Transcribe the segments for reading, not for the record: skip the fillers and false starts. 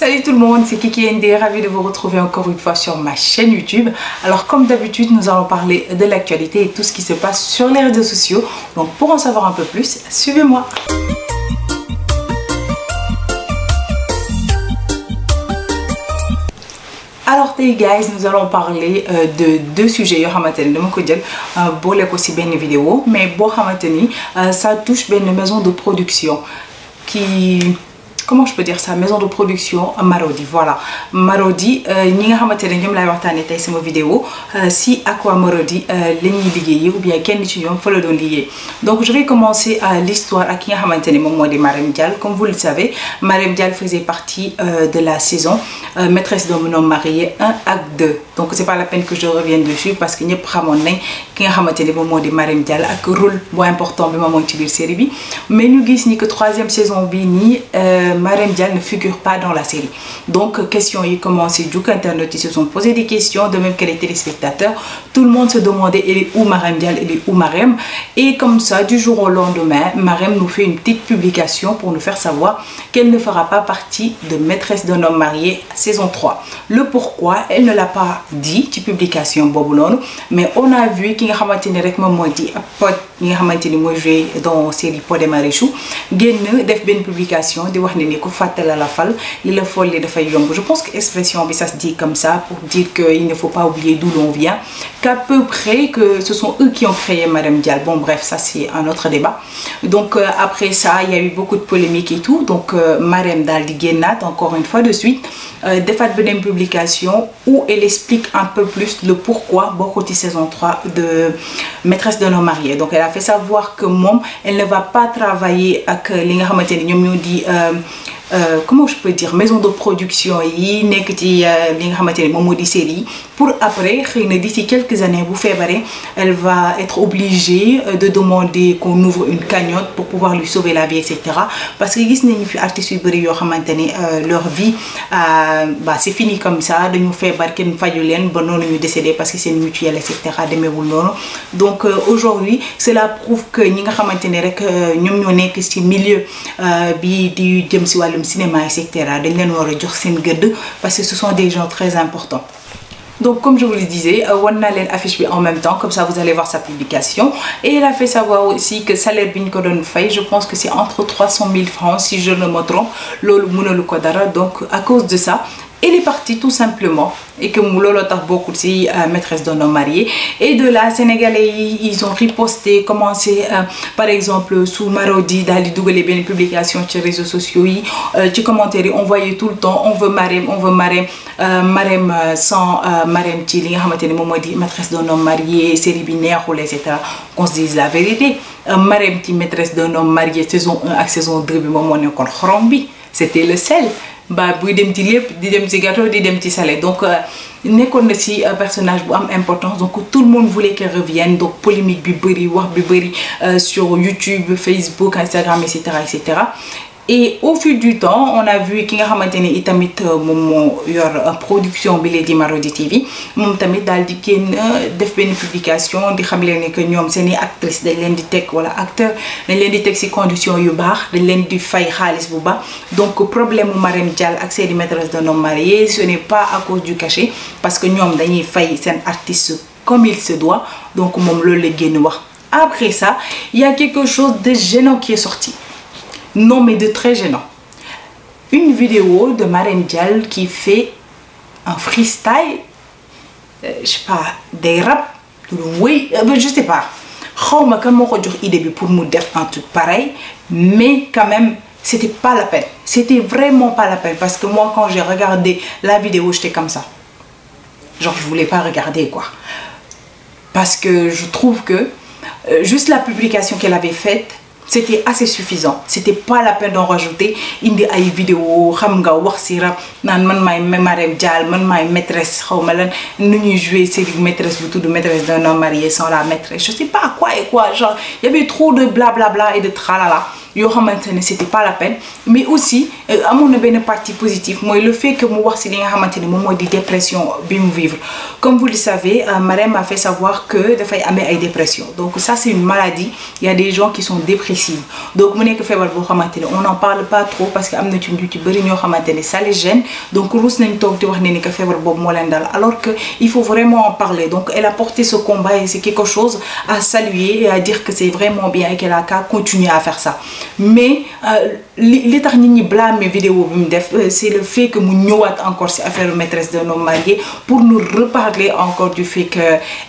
Salut tout le monde, c'est Kiki ND, ravie de vous retrouver encore une fois sur ma chaîne YouTube. Alors comme d'habitude, nous allons parler de l'actualité et tout ce qui se passe sur les réseaux sociaux. Donc pour en savoir un peu plus, suivez-moi. Alors les guys, nous allons parler de deux sujets. Vidéo, mais ça touche une maison de production qui... Comment je peux dire ça? Maison de production Marodi. Voilà, Marodi ñi nga xamantene ñom lay waxtane tay sama vidéo si Aqua Marodi lañuy liggéey ou bien kenn ci ñom fa la doon liggéey. Donc je vais commencer l'histoire ak ki nga xamantene mom modi Marème Dial. Comme vous le savez, Marème Dial faisait partie de la saison Maîtresse d'un homme marié 1 ak 2. Donc c'est pas la peine que je revienne dessus parce que ñepp xamone nañ ki nga xamantene mom modi Marème Dial ak rôle bu important bi mom ci biir série bi. Mais ñu gis ni que 3e saison bi ni Marème Dial ne figure pas dans la série. Donc, question y commencé, du internet, ils se sont posé des questions, de même que les téléspectateurs. Tout le monde se demandait, elle est où Marème Dial, elle est où Marème. Et comme ça, du jour au lendemain, Marème nous fait une petite publication pour nous faire savoir qu'elle ne fera pas partie de Maîtresse d'un homme marié saison 3. Le pourquoi, elle ne l'a pas dit, petite publication Boboulon, mais on a vu qu'il y a dans la série Pod et Marichou, il y a une publication de je pense que l'expression ça se dit comme ça pour dire qu'il ne faut pas oublier d'où l'on vient, qu'à peu près que ce sont eux qui ont créé Marème Dial. Bon bref, ça c'est un autre débat. Donc après ça il y a eu beaucoup de polémiques et tout. Donc Marème Dial di génnaat encore une fois de suite defaat beneen publication où elle explique un peu plus le pourquoi beaucoup de saison 3 de Maîtresse d'un homme marié. Donc elle a fait savoir que elle ne va pas travailler avec li nga xamanteni ñom ñoo di comment je peux dire maison de production yi nek ci li nga xamanteni mom modi série pour après xeyna d'ici quelques années bu fébaré elle va être obligée de demander qu'on ouvre une cagnotte pour pouvoir lui sauver la vie, etc. parce que gis nañu fi artistes yu bari yo xamanteni leur vie c'est fini comme ça, dañu fébar ken faju len ba nonu ñu décédé parce que c'est une mutuelle, etc. demeewul noonu. Donc aujourd'hui cela prouve que ñi nga xamanteni rek ñom ñoo nek ci milieu bi di jëm ci walum cinéma, etc. dañ leen wara jox seen gëdd parce que ce sont des gens très importants. Donc comme je vous le disais, on a l'affiche en même temps, comme ça vous allez voir sa publication. Et elle a fait savoir aussi que salaire bin ko don fay, je pense que c'est entre 300 000 francs si je ne me trompe. Lolu mënalu ko dara. Donc à cause de ça, elle est partie tout simplement et que Moulolo tax beaucoup de Maîtresse d'un homme marié. Et de là, Sénégalais ils ont riposté, commencé par exemple sous Marodi d'aller doubler bien les publications sur les réseaux sociaux, tu commentaires on voyait tout le temps on veut Marème, Marème sans Marème ci li nga xamanteni mom modi Maîtresse d'un homme marié, série bi neexul, etc. qu'on se dise la vérité, Marème ci Maîtresse d'un homme marié saison 1 ak saison 2 bi mom mo nekkon xorom bi, c'était le sel. Buy dem ci lépp di dem ci gâteau di dem ci salé. Donc nekkoon na ci personnage bu am importance. Donc tout le monde voulait qu'elle revienne. Donc polémique bi beuri, wax bi beuri sur YouTube, Facebook, Instagram, etc., etc. Et au fil du temps, on a vu qu'il y a itamit production bi di Marodi TV mom tamit dal di def ben publication di xam leen que ñom seeni actrice dañ leen di tek wala acteur dañ leen di tek ci condition yu bax dañ leen di fay xaliss bu baax. Donc problème Marème Dial ak série Maîtresse d'un homme marié, ce n'est pas à cause du cachet parce que ñom dañuy fay sen artiste comme il se doit. Donc mom loolu la génn wax. Après ça, il y a quelque chose de gênant qui est sorti. Non mais de très gênant. Une vidéo de Marème Dial qui fait un freestyle, je sais pas, des raps, oui, je sais pas. Comment idée pour nous faire un truc pareil, mais quand même c'était pas la peine. C'était vraiment pas la peine parce que moi quand j'ai regardé la vidéo j'étais comme ça. Genre je voulais pas regarder quoi. Parce que je trouve que juste la publication qu'elle avait faite, c'était assez suffisant. C'était pas la peine d'en rajouter indi ay vidéo xam nga wax ci rap nan man may Marème Dial man may maîtresse xawma lan nu ñuy jouer série Maîtresse bu tudd Maîtresse d'un homme marié sans la maîtresse, je sais pas quoi et quoi, genre il y avait trop de blablabla et de tralala. yoo xamante ne c'était pas la peine mais aussi amoon na benn partie positive mooy le fait que mu wax si li nga xamante ne moom mooy di dépression bi mu vivre comme vous le savez Marème a fait savoir que dafay amee ay dépression donc ça c'est une maladie il y a des gens qui sont dépressifs donc mu nekk feebar boo xamante ne on n'en parle pas trop parce que am na ci ñu ci bëri ñoo xamante ne ça les gêne donc ruus nañ toog di wax ne ni que feebar boobu moo leen dal alors que il faut vraiment en parler donc elle a porté ce combat et c'est quelque chose à saluer et à dire que c'est vraiment bien et qu'elle a qu'à continuer à faire ça mais li tax nit ñi blâmer vidéo bi mu def c'est le fait que mu ñëwaat encore ci affaire maîtresse d'un homme marié pour nous reparler encore du fait que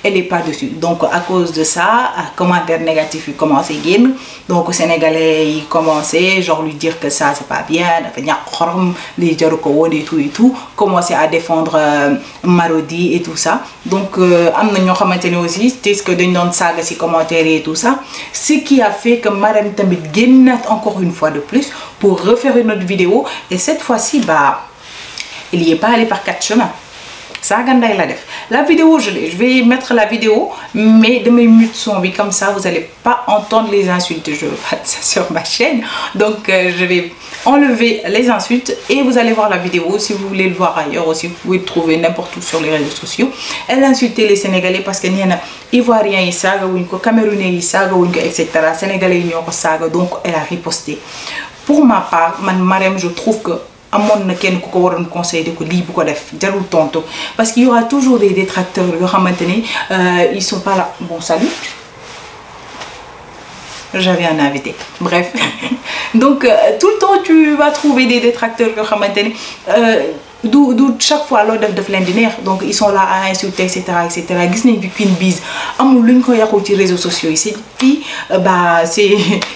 elle est pas dessus donc à cause de ça commentaire négatif yi commencé génn donc sénégalais yi commencé genre lui dire que ça c'est pas bien dafa ñàkk xorom li jaru ko woon et tout commencer à défendre Marodi et tout ça donc am na ñoo xamante ne aussi c'est ce que dañ doon saaga ci commentaire et tout ça ce qui a fait que Marème tamit génnaat encore une fois de plus pour refaire une autre vidéo et cette fois-ci il y est pas allé par quatre chemins saaga nday la def la vidéo je vais mettre la vidéo mais damay mute son bi comme ça vous allez pas entendre les insultes je veux pas ça sur ma chaîne donc je vais enlever les insultes et vous allez voir la vidéo si vous voulez le voir ailleurs aussi vous pouvez le trouver n'importe où sur les réseaux sociaux elle a insulté les Sénégalais parce que nee na Ivoiriens yi saaga wuñ ko Camerounais yi saaga wuñ ko etc Sénégalais yi ñoo ko saaga donc elle a riposté pour ma part man Marème je trouve que amoon na kenn ku ko waroon conseiller ko lii bu ko def jarul tontu parce qu'il y aura toujours des détracteurs yoo xamante ni ils sont pas là bon salut j'avais un invité bref donc tout le temps tu vas trouver des détracteurs yoo xamante ni du chaque fois loo def leen di neex donc ils sont là à insulter etc gis nañ fi Queen Biz amul luñ ko yàqul ci réseaux sociaux yi c'est fii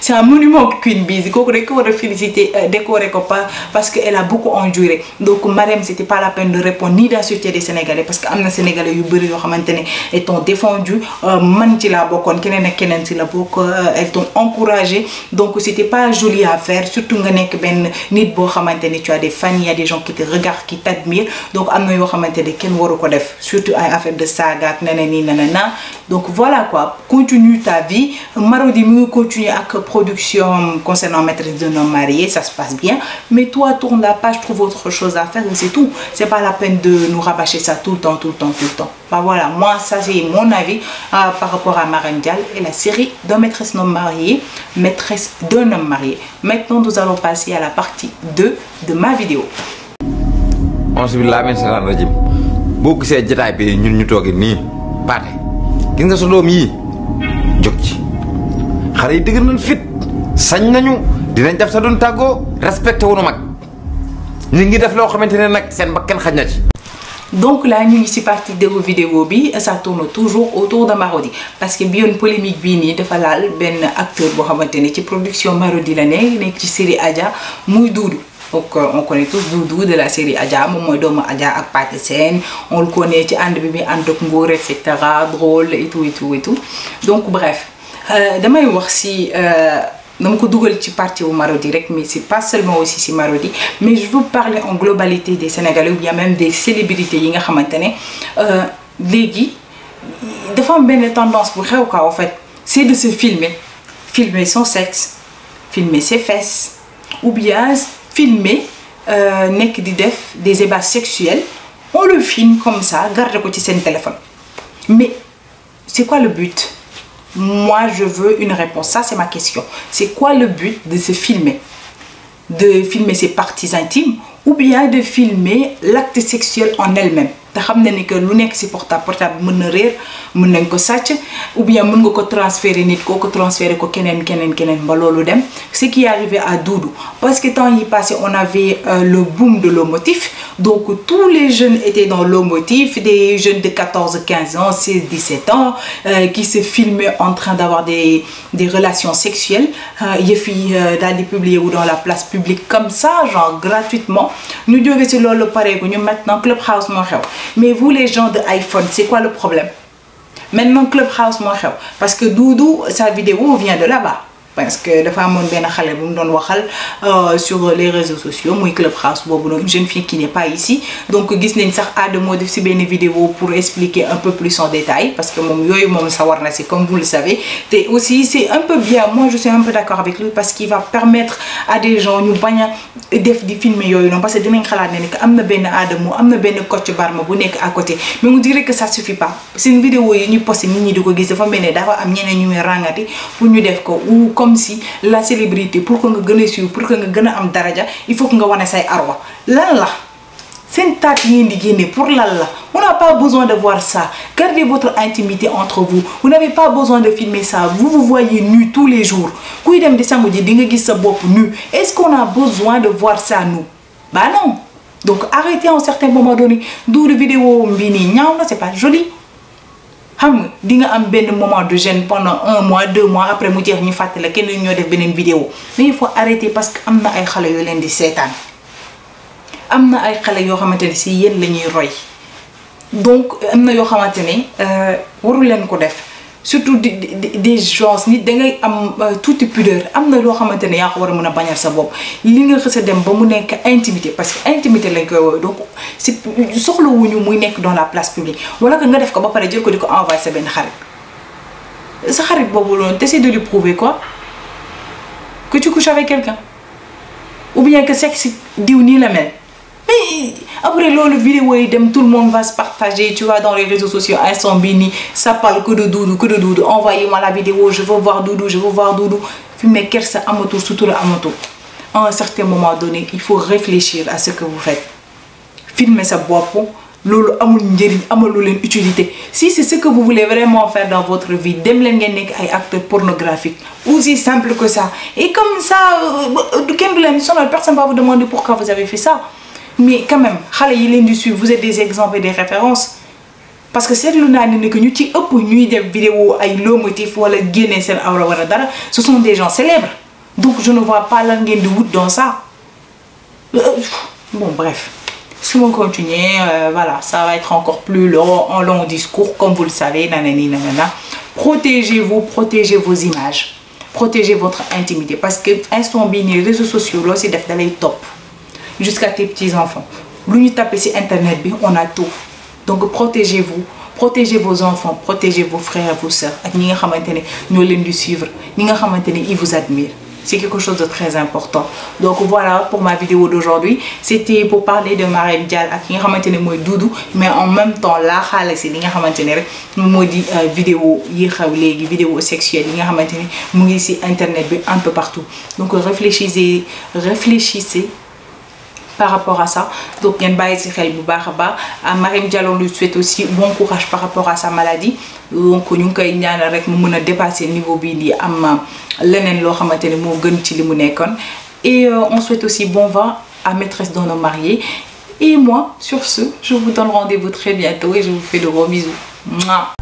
c'est un monument Queen Biz kooku rek ko war a féliciter décorer ko pas parce que elle a beaucoup enduré donc Marème c'était pas la peine de répondre ni d'insulter des Sénégalais parce que am na Sénégalais yu bëri yoo xamante ne elles t'ont défendu man ci laa bokkoon keneen ak keneen ci la bokk elles t'ont encouragé donc c'était pas joli à faire surtout nga nekk benn nit boo xamante ne tu as des fans il y a des gens qui te regardent qui t'admire donc am na yoo xamante ne kenn waru ko def surtout ay affaire de saga ak nanana donc voilà quoi continue ta vie Marodi mu ngi continuer ak production concernant maîtresse d'un homme marié ça se passe bien mais toi tourne la page trouve autre chose à faire et c'est tout c'est pas la peine de nous rabâcher ça tout le temps bah voilà moi ça c'est mon avis par rapport à Marème Dial et la série de maîtresse d'un homme marié maintenant nous allons passer à la partie 2 de ma vidéo. Auzu billaahi mina shaytaani rajiim boo gisee jotaay bi ñun ñu toogee nii Pathé gis nga sa doom yii jóg ci xale yi dëgër nañ fit sañ nañu dinañ def sa doon tàggoo respecté wuñu mag ñu ngi def loo xamante ne nag seen bakkan xaj na ci. donc là ñu ngi ci partie de vidéo bi ça tourne toujours autour de Marodi parce que bi yoon polémique bii nii dafa laal benn acteur boo xamante ne ci production Marodi la nekk ci série Adja muy Doudou. Donc on connaît tous Doudou de la série Adja moom mooy doomu Adja ak Pathé Sène on le connaît ci ànd bi ànd ak Ngor et cetera drôle et tout donc bref damay wax ci dama ko dugal ci partie wu Marodi rek mais c'est pas seulement aussi ci Marodi mais je veux parler en globalité des Sénégalais ou bien même des célébrités yi nga xamante ne léegi dafa am benn tendance bu xew quoi en fait c'est de se filmer son sexe filmer ses fesses ou bien filmer nekk di def des ébats sexuels on le filme comme ça garde ko ci seen téléphone mais c'est quoi le but? Moi je veux une réponse, ça c'est ma question. C'est quoi le but de se filmer? De filmer ses parties intimes ou bien de filmer l'acte sexuel en elle-même? te xam na ni que lu nekk ci portable mën na réer mën nañ ko sàcc ou bien mën nga ko transférer nit koo ko transférer ko keneen ba loolu dem ce qui est arrivé à Doudou parce que temps yi passé on avait le boom de l'homotif donc tous les jeunes étaient dans l'homotif des jeunes de 14-15 ans 16-17 ans qui se filmaient en train d'avoir des relations sexuelles yëf yi daal di publier wu dans la place publique comme ça genre gratuitement ñu jóge ci loolu pareegu ñu maintenant Clubhouse moo xew. Mais vous les gens de iPhone, c'est quoi le problème? Maintenant Clubhouse moo xew parce que Doudou sa vidéo vient de là-bas parce que dafa amoon benn xale bu mu doon waxal sur les réseaux sociaux muy Clubhouse boobu noonu une jeune fille qui n'est pas ici donc gis nañ sax Adamo def si benn vidéo pour expliquer un peu plus en détail parce que moom yooyu moom sawar na si comme vous le savez te aussi c'est un peu bien moi je suis un peu d'accord avec lui parce qu'il va permettre à des gens ñu bañ a def di filmer yooyu noonu parce que dinañ xalaat ne que am na benn Adamo am na benn Kocc Barma bu nekk à côté mais on dirait que ça suffit pas seen vidéo yi ñu posté nit ñi di ko gis dafa mel ne dafa am ñeneen ñu muy ràngati pour ñu def ko ou comme si la célébrité pour que nga gën a suivre pour que nga gën a am daraja il faut que nga wane say arwa lan la seen taat yi ngeen di génne pour lan la on n'a pas besoin de voir ça gardez votre intimité entre vous vous n'avez pas besoin de filmer ça vous vous voyez nu tous les jours kuy dem di sangu ji di nga gis sa bopp nu est-ce qu'on a besoin de voir ça nous bah non donc arrêtez à un certain moment donné Doudou vidéo mbi nii ñaaw na c'est pas joli xam nga di nga am benn moment de gêne pendant 1 mois 2 mois après mu jeex ñu fàtte la kenn ñoo def beneen vidéo mais il faut arrêter parce que am na ay xale yoo leen di seetaan am na ay xale yoo xamante ne si yéen la ñuy roy donc am na yoo xamante ne waru leen ko def surtout des gens nit da ngay am tuuti pudeur am na loo xamante ne yaa ko war a mën a bañal sa bopp li nga xës a dem ba mu nekk intimité parce que intimité lañ koy woowee donc c'est soxlawuñu muy nekk dans la place publique wala que nga def ko ba pare jël ko di ko envoyer sa benn xarit sa xarit boobu loolu t'essaies de lui prouver quoi que tu couches avec quelqu'un ou bien que sexe diw nii la mel. Mais après loolu vidéo yi dem tout le monde va se partager tu vois dans les réseaux sociaux instant bii nii ça parle que de Doudou envoyez-moi la vidéo je veux voir Doudou fi mu ne kersa amatul sutura amatul à un certain moment donné il faut réfléchir à ce que vous faites filmer sa bopp loolu amul njëriñ amalu leen utilité si c'est ce que vous voulez vraiment faire dans votre vie dem leen ngeen nekk ay acteurs pornographiques aussi simple que ça et comme ça kenn du leen sonal personne va vous demander pourquoi vous avez fait ça. Mais quand même xale yi leen di suivre vous êtes des exemples et des références parce que seetlu naa ne que ñu ci ëpp ñuy def vidéo ay low motif wala génne seen awra wala dara ce sont des gens célèbres donc je ne vois pas lan ngeen di wut dans ça bon bref si on continue voilà ça va être encore plus long en long discours comme vous le savez nanani nanana protégez-vous protégez vos images protégez votre intimité parce que instant bii nii réseaux sociaux loo si def da lay topp jusqu'à tes petits-enfants. Lu ñu tapé ci internet bi on a tout. Donc protégez-vous, protégez vos enfants, protégez vos frères et vos sœurs ak ñi nga xamante ne ñoo leen di suivre, ñi nga xamante ne ils vous admirent. C'est quelque chose de très important. Donc voilà pour ma vidéo d'aujourd'hui. C'était pour parler de Marème Dial ak ki nga xamante ne mooy Doudou mais en même temps laa xaale si li nga xamante ne rek moo di vidéo yi xew léegi vidéo sexuelle yi nga xamante ne mu ngi ci internet bi un peu partout. Donc réfléchissez par rapport à ça donc ngeen bàyyi ci xel bu baax a baax Marème Dial on lui souhaite aussi bon courage par rapport à sa maladie donc ñu ngi koy ñaanal rek mu mën a dépasser niveau bii di am leneen loo xamante ne moo gën ci li mu nekkoon et on souhaite aussi bon vent à maîtresse d'un homme marié et moi sur ce je vous donne rendez-vous très bientôt et je vous fais de gros bisous. Mouah.